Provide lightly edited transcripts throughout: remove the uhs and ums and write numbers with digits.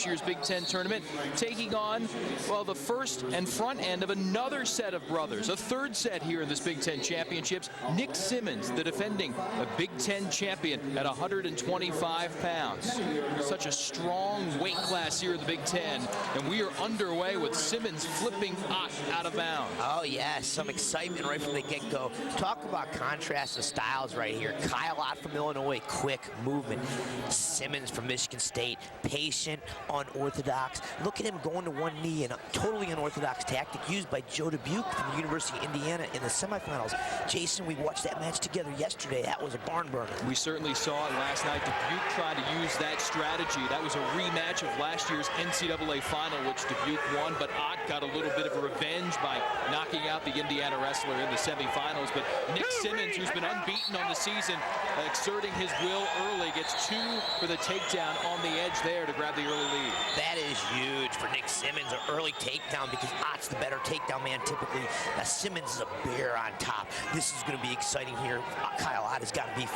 year's Big Ten tournament, taking on, well, the first and front end of another set of brothers, a third set here in this Big Ten championships. Nick Simmons, the defending Big Ten champion at 125 pounds. Such a strong weight class here in the Big Ten, and we are underway with Simmons flipping Ott out of bounds. Oh, yeah, some excitement right from the get-go. Talk about contrast of styles right here. Kyle Ott from Illinois, quick movement. Simmons from Michigan State, patient, unorthodox. Look at him going to one knee in a totally unorthodox tactic used by Joe Dubuque from the University of Indiana in the semifinals. Jason, we watched that match together yesterday. That was a barn burner. We certainly saw it last night. Dubuque tried to use that strategy. That was a rematch of last year's NCAA final, which Dubuque won, but Ott got a little bit of a revenge by knocking out the Indiana wrestler in the semifinals. But Nick Simmons, who's been unbeaten on the season, exerting his will early, gets 2 for the takedown on the edge there to grab the early lead. That is huge for Nick Simmons, an early takedown, because Ott's the better takedown man typically. Now Simmons is a bear on top. This is going to be exciting here. Kyle Ott has got to be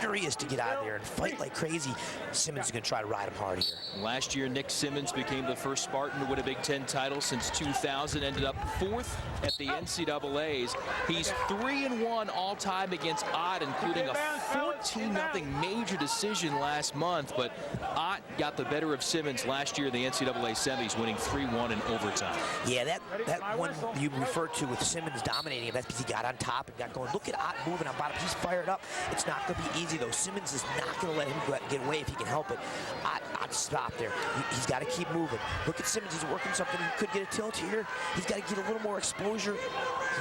furious to get out of there and fight like crazy. Simmons is going to try to ride him hard here. Last year, Nick Simmons became the first Spartan to win a Big Ten title since 2000, ended up 4th at the NCAAs. He's 3-1 all-time against Ott, including a 14-0 major decision last month, but Ott got the better of Simmons last year in the NCAA semis, winning 3-1 in overtime. Yeah, that one you referred to with Simmons dominating him, that's because he got on top and got going. Look at Ott moving on bottom. He's fired up. It's not going to be easy, though. Simmons is not going to let him get away if he can help it. Ott stopped there. He's got to keep moving. Look at Simmons. He's working something. He could get a tilt here. He's got to get a little more exposure.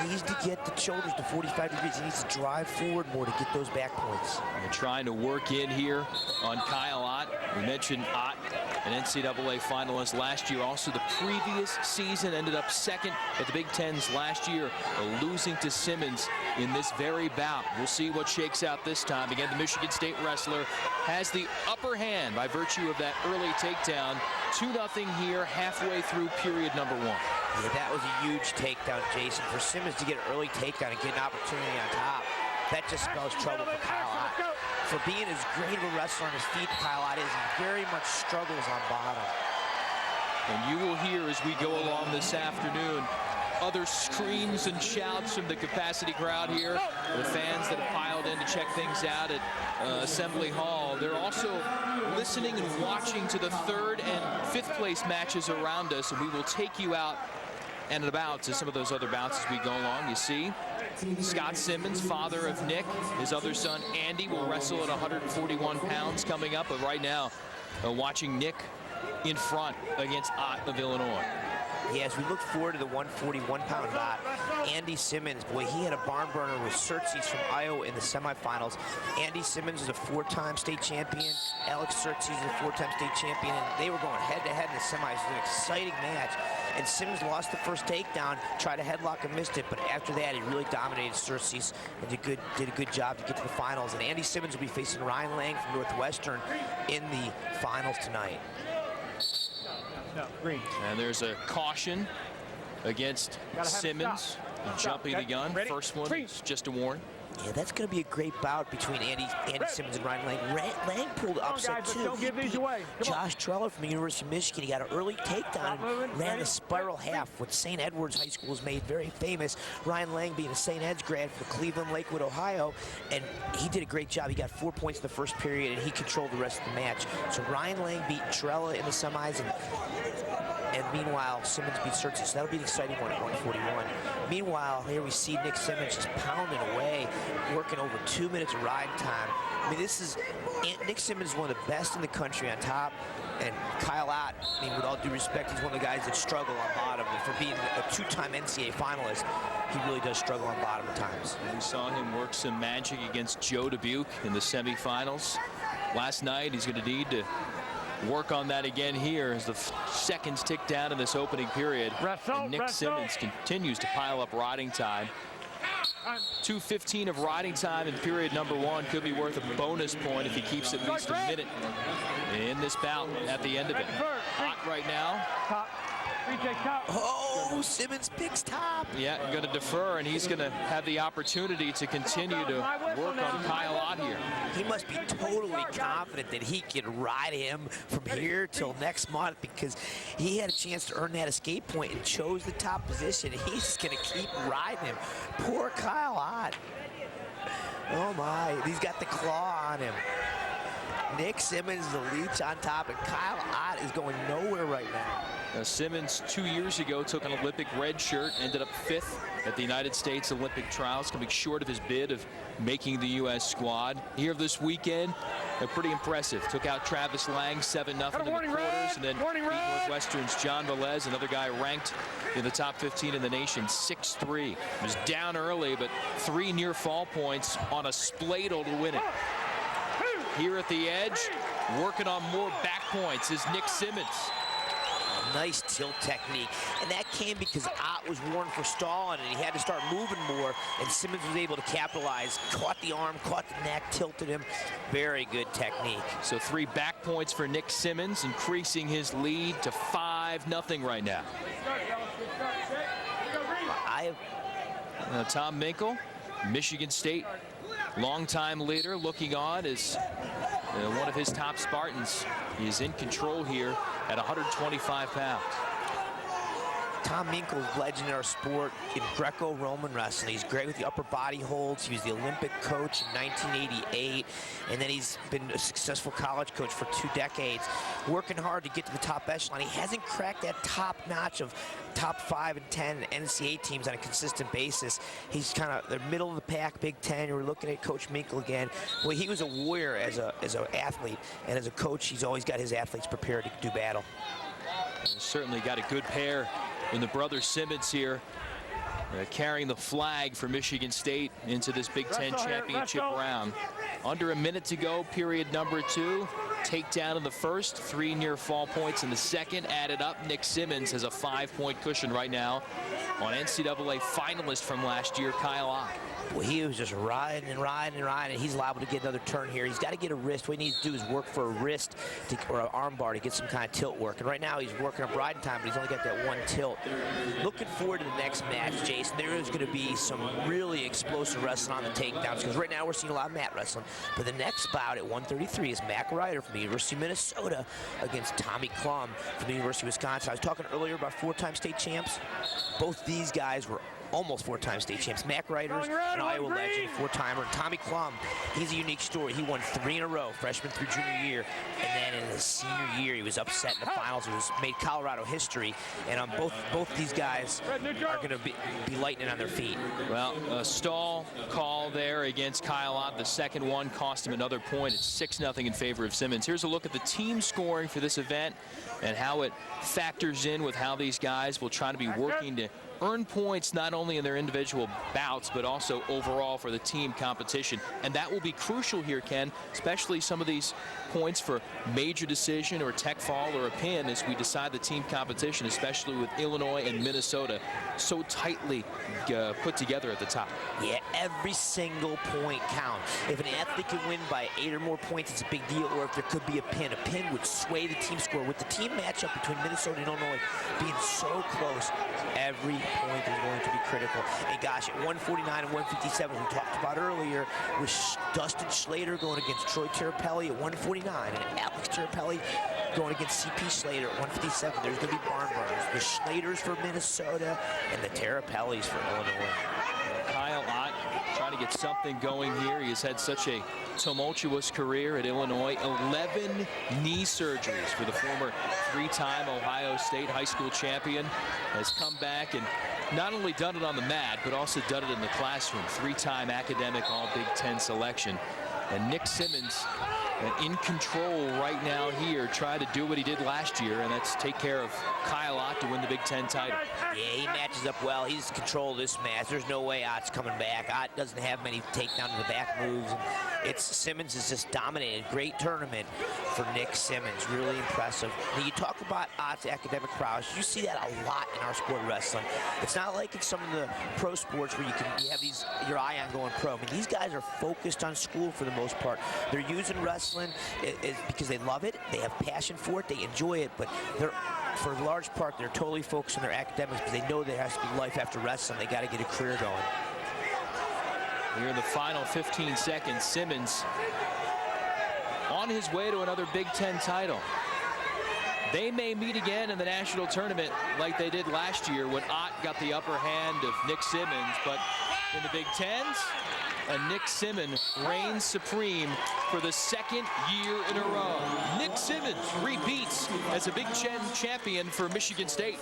He needs to get the shoulders to 45 degrees. He needs to drive forward more to get those back points. They're trying to work in here on Kyle Ott. We mentioned Ott, an NCAA finalist last year. Also the previous season ended up 2nd at the Big Tens last year, losing to Simmons in this very bout. We'll see what shakes out this time. Again, the Michigan State wrestler has the upper hand by virtue of that early takedown. 2-0 here halfway through period number 1. Yeah, that was a huge takedown, Jason. For Simmons to get an early takedown and get an opportunity on top, that just spells trouble for Kyle Ott. For being as great of a wrestler on his feet, Kyle Ott is, he very much struggles on bottom. And you will hear as we go along this afternoon other screams and shouts from the capacity crowd here, the fans that have piled in to check things out at Assembly Hall. They're also listening and watching to the 3rd and 5th place matches around us, and we will take you out and about to some of those other bouts as we go along. You see Scott Simmons, father of Nick, his other son Andy will wrestle at 141 pounds coming up, but right now watching Nick in front against Ott of Illinois. Yeah, as we look forward to the 141-pound bout, Andy Simmons, boy, he had a barn burner with Xerxes from Iowa in the semifinals. Andy Simmons is a 4-time state champion. Alex Xerxes is a 4-time state champion, and they were going head-to-head in the semis. It was an exciting match. And Simmons lost the first takedown, tried to headlock and missed it, but after that, he really dominated Xerxes and did a good job to get to the finals. And Andy Simmons will be facing Ryan Lang from Northwestern in the finals tonight. No, green. And there's a caution against Simmons jumping the gun. First one is just a warning. Yeah, that's going to be a great bout between Andy Simmons and Ryan Lang. Lang pulled upset too. Don't give these away. Josh Treller from the University of Michigan. He got an early takedown and ran a spiral half, which St. Edward's High School has made very famous. Ryan Lang being a St. Ed's grad from Cleveland, Lakewood, Ohio, and he did a great job. He got 4 points in the first period, and he controlled the rest of the match. So Ryan Lang beat Trella in the semis, and meanwhile, Simmons beat Xerxes. So that'll be an exciting one at 141. Meanwhile, here we see Nick Simmons just pounding away, working over 2 minutes of riding time. I mean, Nick Simmons is one of the best in the country on top, and Kyle Ott, I mean, with all due respect, he's one of the guys that struggle on bottom. And for being a 2-time NCAA finalist, he really does struggle on bottom at times. We saw him work some magic against Joe Dubuque in the semifinals last night. He's going to need to work on that again here as the seconds tick down in this opening period. And Nick Simmons continues to pile up riding time. 2:15 of riding time in period number 1 could be worth a bonus point if he keeps at least a minute in this bout at the end of it. Ott right now Oh, Simmons picks top. Yeah, going to defer, and he's going to have the opportunity to continue to work on Kyle Ott here. He must be totally confident that he can ride him from here till next month, because he had a chance to earn that escape point and chose the top position. He's just going to keep riding him. Poor Kyle Ott. Oh my, he's got the claw on him. Nick Simmons is the leech on top, and Kyle Ott is going nowhere right now. Simmons 2 years ago took an Olympic red shirt, ended up 5th at the United States Olympic trials, coming short of his bid of making the U.S. squad. Here this weekend, pretty impressive. Took out Travis Lang 7-0 in the quarters, and then beat Northwestern's John Velez, another guy ranked in the top 15 in the nation, 6-3. Was down early, but 3 near fall points on a spladle to win it. Here at the edge, working on more back points, is Nick Simmons. Nice tilt technique, and that came because Ott was warned for stalling, and he had to start moving more, and Simmons was able to capitalize. Caught the arm, caught the neck, tilted him. Very good technique. So 3 back points for Nick Simmons, increasing his lead to 5-0 right now. Tom Minkle, Michigan State longtime leader, looking on as one of his top Spartans. He is in control here at 125 pounds. Tom Minkle is legend in our sport in Greco-Roman wrestling. He's great with the upper body holds. He was the Olympic coach in 1988, and then he's been a successful college coach for 2 decades, working hard to get to the top echelon. He hasn't cracked that top notch of top 5 and 10 NCAA teams on a consistent basis. He's kind of the middle of the pack, Big Ten. We're looking at Coach Minkle again. Well, he was a warrior as an athlete, and as a coach, he's always got his athletes prepared to do battle. He's certainly got a good pair in the brother Simmons here, carrying the flag for Michigan State into this Big Ten championship round. Under a minute to go, period number 2. Takedown in the first, 3 near fall points in the second. Added up, Nick Simmons has a 5-point cushion right now on NCAA finalist from last year, Kyle Ott. Well, he was just riding and riding and riding, and he's liable to get another turn here. He's got to get a wrist. What he needs to do is work for a wrist or an arm bar to get some kind of tilt work. And right now he's working up riding time, but he's only got that 1 tilt. Looking forward to the next match, Jason. There is going to be some really explosive wrestling on the takedowns, because right now we're seeing a lot of mat wrestling. But the next bout at 133 is Mac Ryder from the University of Minnesota against Tommy Klum from the University of Wisconsin. I was talking earlier about 4-time state champs. Both these guys were almost 4-time state champs. Mac Ryder's an Iowa legend, 4-timer. Tommy Klum, he's a unique story. He won 3 in a row, freshman through junior year, and then in his senior year, he was upset in the finals. It was made Colorado history, and both these guys are going to be lightning on their feet. Well, a stall call there against Kyle Ott. The second one cost him another point. It's 6-0 in favor of Simmons. Here's a look at the team scoring for this event and how it factors in with how these guys will try to be working to earn points not only in their individual bouts but also overall for the team competition, and that will be crucial here, Ken, especially some of these points for major decision or tech fall or a pin as we decide the team competition, especially with Illinois and Minnesota so tightly put together at the top. Yeah, every single point counts. If an athlete can win by 8 or more points, it's a big deal, or if there could be a pin would sway the team score. With the team matchup between Minnesota and Illinois being so close, every point is going to be critical. And gosh, at 149 and 157, we talked about earlier, with Dustin Schlater going against Troy Terapelli at 149 and Alex Terapelli going against C.P. Slater at 157. There's going to be barn burners. The Schlaters for Minnesota and the Terapellis for Illinois. Kyle Ott trying to get something going here. He has had such a tumultuous career at Illinois. 11 knee surgeries for the former 3-time Ohio State high school champion. Has come back and not only done it on the mat, but also done it in the classroom. 3-time academic All-Big Ten selection. And Nick Simmons in control right now here, trying to do what he did last year, and that's take care of Kyle Ott to win the Big Ten title. Yeah, he matches up well. He's in control of this match. There's no way Ott's coming back. Ott doesn't have many takedown to the back moves. It's Simmons is just dominated. Great tournament for Nick Simmons. Really impressive. Now, you talk about Ott's academic prowess. You see that a lot in our sport of wrestling. It's not like in some of the pro sports where you have your eye on going pro. I mean, these guys are focused on school for the most part. They're using wrestling because they love it. They have passion for it. They enjoy it, but they're for a large part, they're totally focused on their academics because they know there has to be life after wrestling. They got to get a career going. Here in the final 15 seconds, Simmons on his way to another Big Ten title. They may meet again in the national tournament like they did last year when Ott got the upper hand of Nick Simmons. But in the Big Tens, Nick Simmons reigns supreme for the second year in a row. Nick Simmons repeats as a Big Ten champion for Michigan State.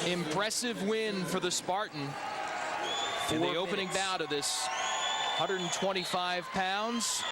Impressive win for the Spartan in the opening bout of this 125 pounds.